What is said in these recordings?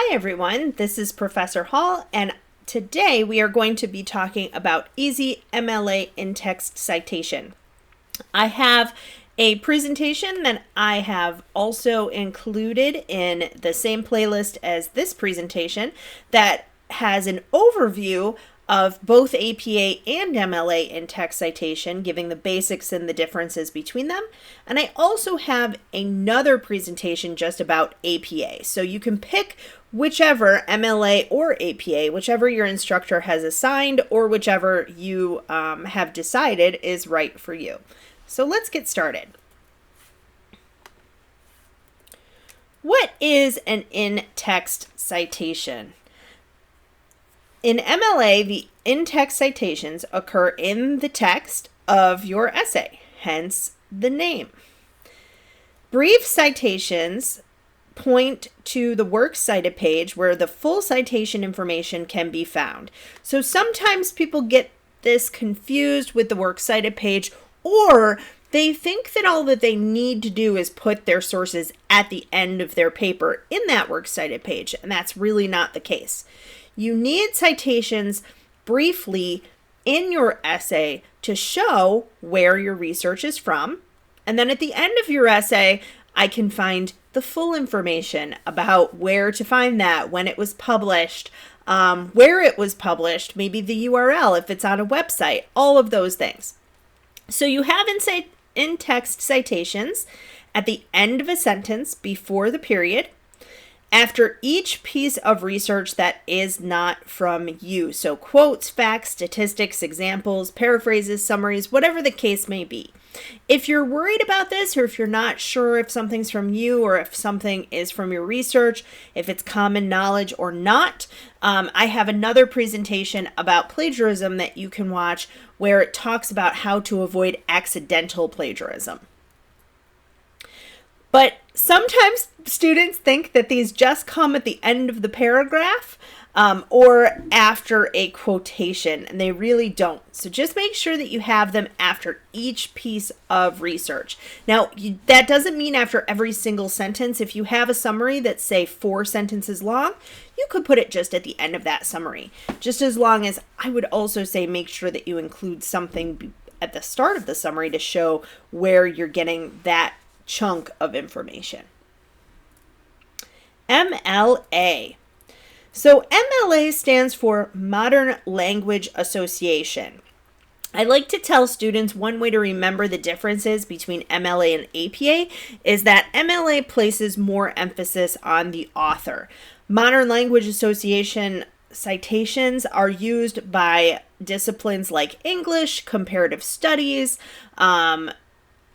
Hi everyone, this is Professor Hall, and today we are going to be talking about easy MLA in-text citation. I have a presentation that I have also included in the same playlist as this presentation that has an overview of both APA and MLA in-text citation, giving the basics and the differences between them. And I also have another presentation just about APA. So you can pick whichever MLA or APA, whichever your instructor has assigned or whichever you have decided is right for you. So let's get started. What is an in-text citation? In MLA, the in-text citations occur in the text of your essay, hence the name. Brief citations point to the works cited page where the full citation information can be found. So sometimes people get this confused with the works cited page, or they think that all that they need to do is put their sources at the end of their paper in that works cited page, and that's really not the case. You need citations briefly in your essay to show where your research is from. And then at the end of your essay, I can find the full information about where to find that, when it was published, where it was published, maybe the URL if it's on a website, all of those things. So you have in-text citations at the end of a sentence before the period, after each piece of research that is not from you. So quotes, facts, statistics, examples, paraphrases, summaries, whatever the case may be. If you're worried about this, or if you're not sure if something's from you or if something is from your research, if it's common knowledge or not, I have another presentation about plagiarism that you can watch where it talks about how to avoid accidental plagiarism. But sometimes students think that these just come at the end of the paragraph or after a quotation, and they really don't. So just make sure that you have them after each piece of research. Now, that doesn't mean after every single sentence. If you have a summary that's, say, 4 sentences long, you could put it just at the end of that summary. Just as long as I would also say make sure that you include something at the start of the summary to show where you're getting that chunk of information. MLA. So MLA stands for Modern Language Association. I like to tell students one way to remember the differences between MLA and APA is that MLA places more emphasis on the author. Modern Language Association citations are used by disciplines like English, comparative studies,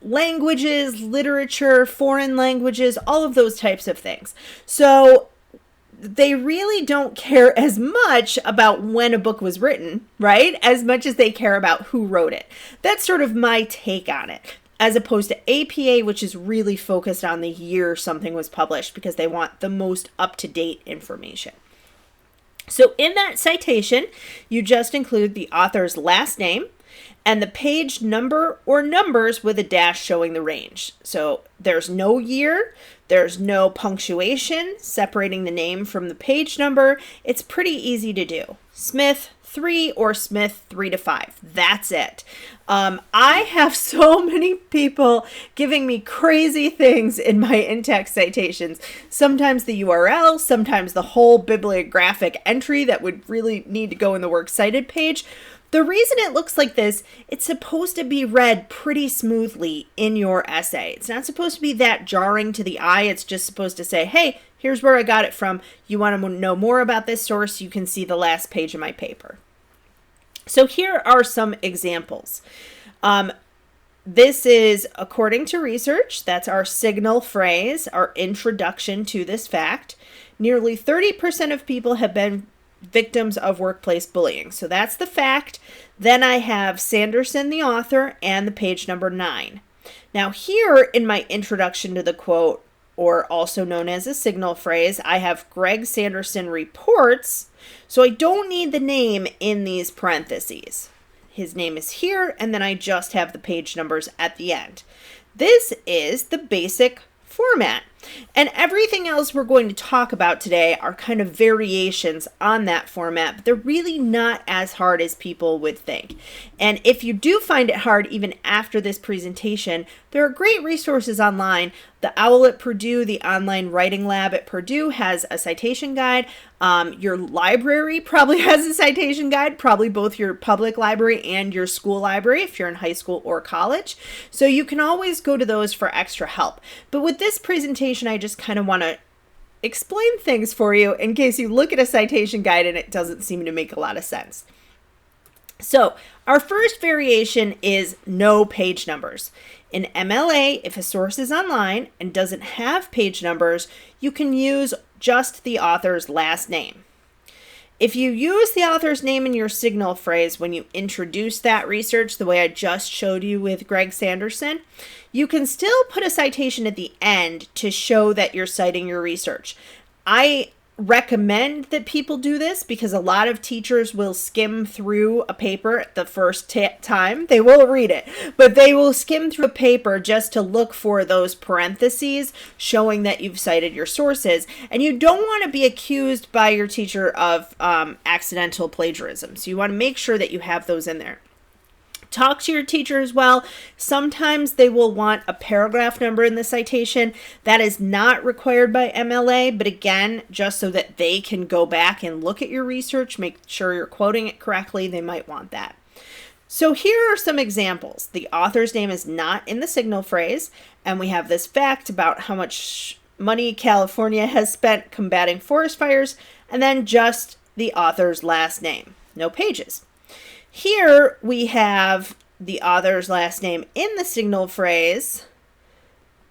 languages, literature, foreign languages, all of those types of things. So they really don't care as much about when a book was written, right? As much as they care about who wrote it. That's sort of my take on it, as opposed to APA, which is really focused on the year something was published because they want the most up-to-date information. So in that citation, you just include the author's last name and the page number or numbers with a dash showing the range. So there's no year, there's no punctuation separating the name from the page number. It's pretty easy to do. Smith 3 or Smith 3 to 5. That's it. I have so many people giving me crazy things in my in-text citations. Sometimes the URL, sometimes the whole bibliographic entry that would really need to go in the works cited page. The reason it looks like this, it's supposed to be read pretty smoothly in your essay. It's not supposed to be that jarring to the eye. It's just supposed to say, hey, here's where I got it from. You want to know more about this source? You can see the last page of my paper. So here are some examples. This is according to research. That's our signal phrase, our introduction to this fact. Nearly 30% of people have been victims of workplace bullying. So that's the fact. Then I have Sanderson, the author, and the page number 9. Now here in my introduction to the quote, or also known as a signal phrase, I have Greg Sanderson reports. So I don't need the name in these parentheses. His name is here, and then I just have the page numbers at the end. This is the basic format. And everything else we're going to talk about today are kind of variations on that format, but they're really not as hard as people would think. And if you do find it hard even after this presentation, there are great resources online. The OWL at Purdue, the online writing lab at Purdue has a citation guide. Your library probably has a citation guide, probably both your public library and your school library if you're in high school or college. So you can always go to those for extra help. But with this presentation, I just kind of want to explain things for you in case you look at a citation guide and it doesn't seem to make a lot of sense. So our first variation is no page numbers. In MLA, if a source is online and doesn't have page numbers, you can use just the author's last name. If you use the author's name in your signal phrase when you introduce that research, the way I just showed you with Greg Sanderson, you can still put a citation at the end to show that you're citing your research. I recommend that people do this because a lot of teachers will skim through a paper the first time. They will read it, but they will skim through a paper just to look for those parentheses showing that you've cited your sources. And you don't want to be accused by your teacher of accidental plagiarism. So you want to make sure that you have those in there. Talk to your teacher as well. Sometimes they will want a paragraph number in the citation. That is not required by MLA, but again, just so that they can go back and look at your research, make sure you're quoting it correctly, they might want that. So here are some examples. The author's name is not in the signal phrase, and we have this fact about how much money California has spent combating forest fires, and then just the author's last name. No pages. Here we have the author's last name in the signal phrase,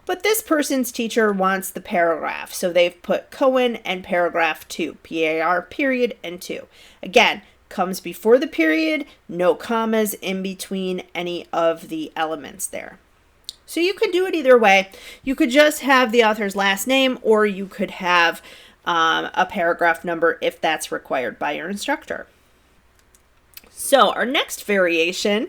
but this person's teacher wants the paragraph. So they've put Cohen and paragraph 2, P-A-R period and 2. Again, comes before the period, no commas in between any of the elements there. So you could do it either way. You could just have the author's last name, or you could have a paragraph number if that's required by your instructor. So our next variation,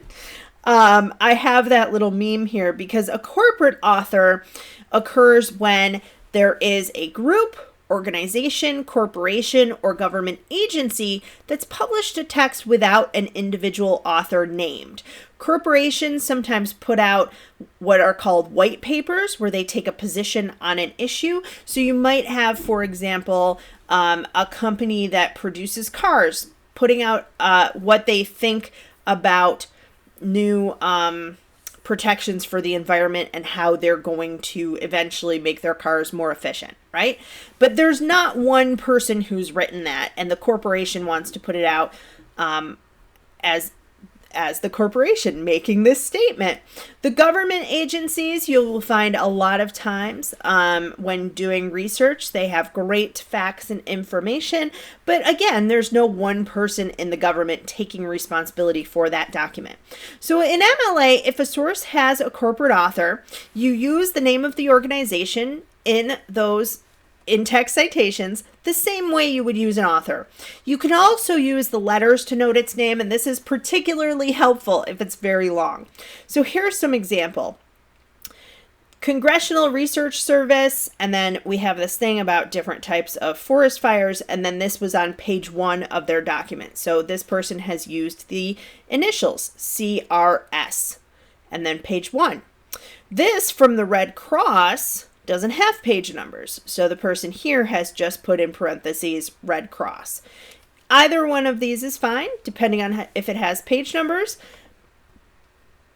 I have that little meme here because a corporate author occurs when there is a group, organization, corporation, or government agency that's published a text without an individual author named. Corporations sometimes put out what are called white papers where they take a position on an issue. So you might have, for example, a company that produces cars putting out what they think about new protections for the environment and how they're going to eventually make their cars more efficient, right? But there's not one person who's written that, and the corporation wants to put it out as the corporation making this statement. The government agencies, you will find a lot of times when doing research, they have great facts and information, but again, there's no one person in the government taking responsibility for that document. So in MLA, if a source has a corporate author, you use the name of the organization in those in-text citations the same way you would use an author. You can also use the letters to note its name, and this is particularly helpful if it's very long. So here's some example. Congressional Research Service, and then we have this thing about different types of forest fires, and then this was on page 1 of their document. So this person has used the initials CRS, and then page 1. This from the Red Cross doesn't have page numbers, so the person here has just put in parentheses Red Cross. Either one of these is fine, depending on if it has page numbers.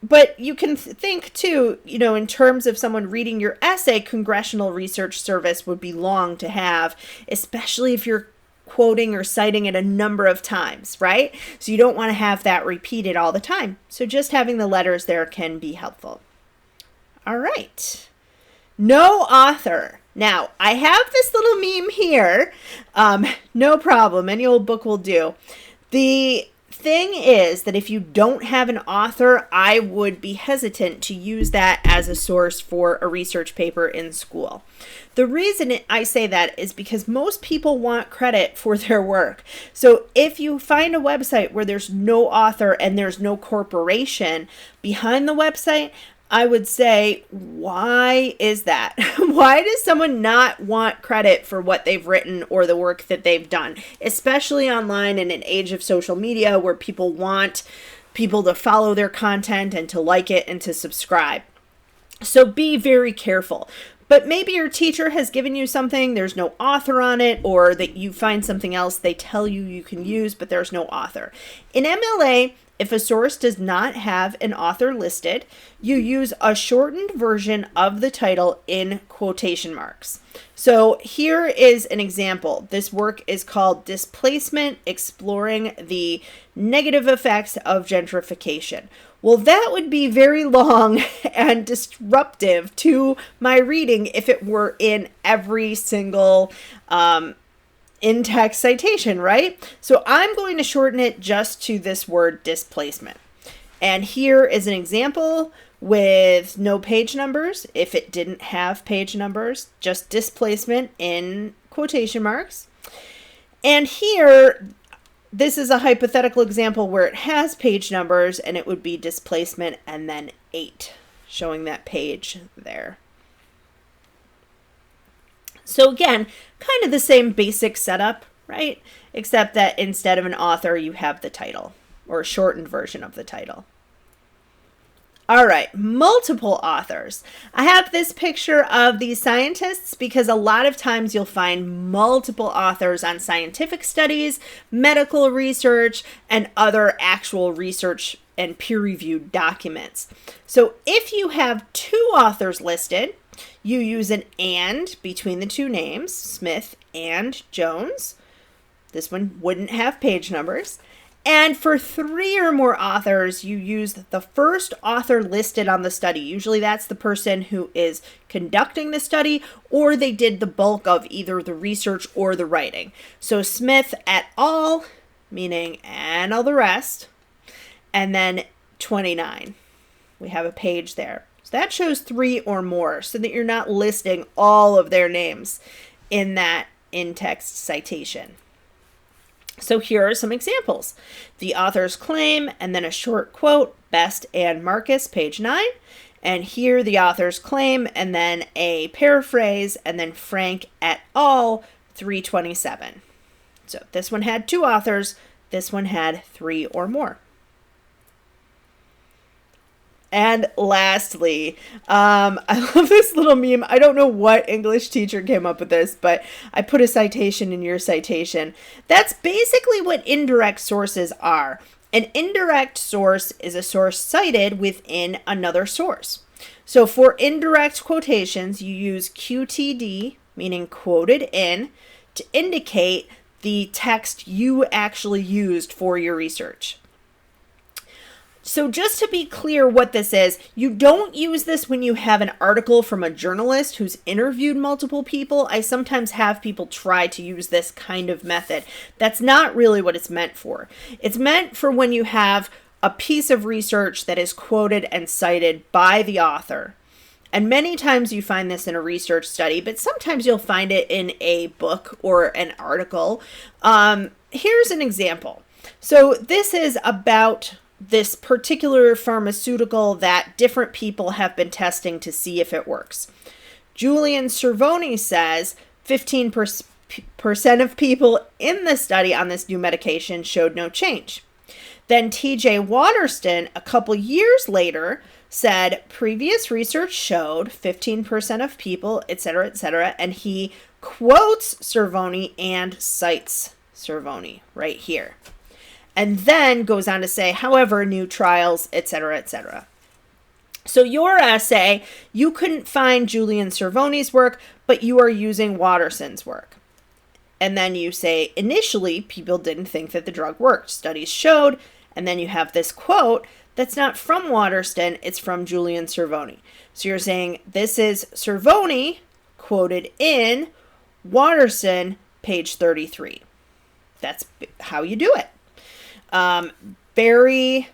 But you can think too, in terms of someone reading your essay, Congressional Research Service would be long to have, especially if you're quoting or citing it a number of times, right? So you don't want to have that repeated all the time. So just having the letters there can be helpful. All right. No author. Now, I have this little meme here. No problem. Any old book will do. The thing is that if you don't have an author, I would be hesitant to use that as a source for a research paper in school. The reason I say that is because most people want credit for their work. So if you find a website where there's no author and there's no corporation behind the website, I would say, why is that? Why does someone not want credit for what they've written or the work that they've done, especially online in an age of social media where people want people to follow their content and to like it and to subscribe? So be very careful. But maybe your teacher has given you something, there's no author on it, or that you find something else they tell you you can use, but there's no author. In MLA, if a source does not have an author listed, you use a shortened version of the title in quotation marks. So here is an example. This work is called Displacement: Exploring the Negative Effects of Gentrification. Well, that would be very long and disruptive to my reading if it were in every single in-text citation, right? So I'm going to shorten it just to this word displacement. And here is an example with no page numbers. If it didn't have page numbers, just displacement in quotation marks. And here, this is a hypothetical example where it has page numbers, and it would be displacement and then 8, showing that page there. So again, kind of the same basic setup, right? Except that instead of an author, you have the title, or a shortened version of the title. All right, multiple authors. I have this picture of these scientists because a lot of times you'll find multiple authors on scientific studies, medical research, and other actual research and peer-reviewed documents. So if you have 2 authors listed, you use an and between the 2 names, Smith and Jones. This one wouldn't have page numbers. And for 3 or more authors, you use the first author listed on the study. Usually that's the person who is conducting the study, or they did the bulk of either the research or the writing. So Smith et al., meaning and all the rest, and then 29. We have a page there. So that shows 3 or more, so that you're not listing all of their names in that in-text citation. So here are some examples. The author's claim, and then a short quote, Best and Marcus, page 9. And here the author's claim, and then a paraphrase, and then Frank et al., 327. So this one had 2 authors, this one had 3 or more. And lastly, I love this little meme. I don't know what English teacher came up with this, but I put a citation in your citation. That's basically what indirect sources are. An indirect source is a source cited within another source. So for indirect quotations, you use QTD, meaning quoted in, to indicate the text you actually used for your research. So just to be clear what this is, you don't use this when you have an article from a journalist who's interviewed multiple people. I sometimes have people try to use this kind of method. That's not really what it's meant for. It's meant for when you have a piece of research that is quoted and cited by the author. And many times you find this in a research study, but sometimes you'll find it in a book or an article. Here's an example. So this is about this particular pharmaceutical that different people have been testing to see if it works. Julian Cervoni says 15% of people in the study on this new medication showed no change. Then TJ Waterston, a couple years later, said previous research showed 15% of people, etc., and he quotes Cervoni and cites Cervoni right here. And then goes on to say, however, new trials, etc. So your essay, you couldn't find Julian Cervoni's work, but you are using Waterston's work. And then you say, initially, people didn't think that the drug worked. Studies showed, and then you have this quote that's not from Waterston, it's from Julian Cervoni. So you're saying, this is Cervoni quoted in Waterston, page 33. That's how you do it. Very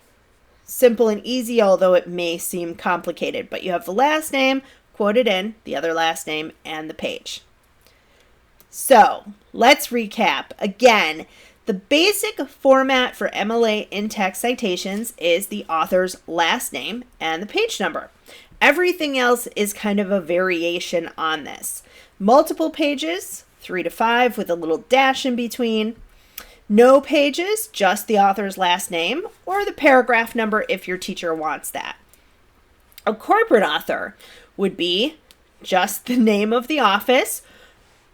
simple and easy, although it may seem complicated, but you have the last name quoted in, the other last name, and the page. So let's recap. Again, the basic format for MLA in-text citations is the author's last name and the page number. Everything else is kind of a variation on this. Multiple pages, 3 to 5 with a little dash in between. No pages, just the author's last name or the paragraph number if your teacher wants that. A corporate author would be just the name of the office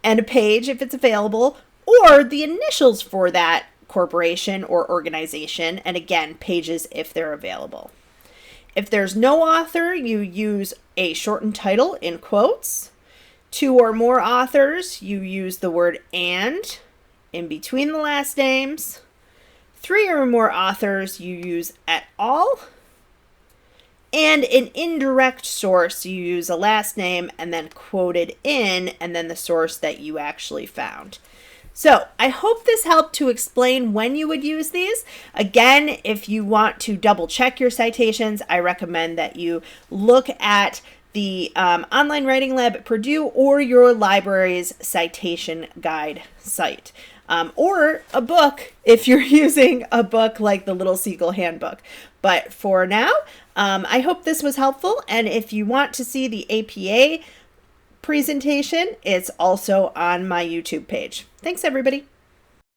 and a page if it's available, or the initials for that corporation or organization, and again, pages if they're available. If there's no author, you use a shortened title in quotes. 2 or more authors, you use the word and in between the last names. 3 or more authors, you use et al. And an indirect source, you use a last name and then quoted in, and then the source that you actually found. So I hope this helped to explain when you would use these. Again, if you want to double check your citations, I recommend that you look at the Online Writing Lab at Purdue or your library's citation guide site. Or a book if you're using a book like the Little Seagull Handbook. But for now, I hope this was helpful. And if you want to see the APA presentation, it's also on my YouTube page. Thanks, everybody.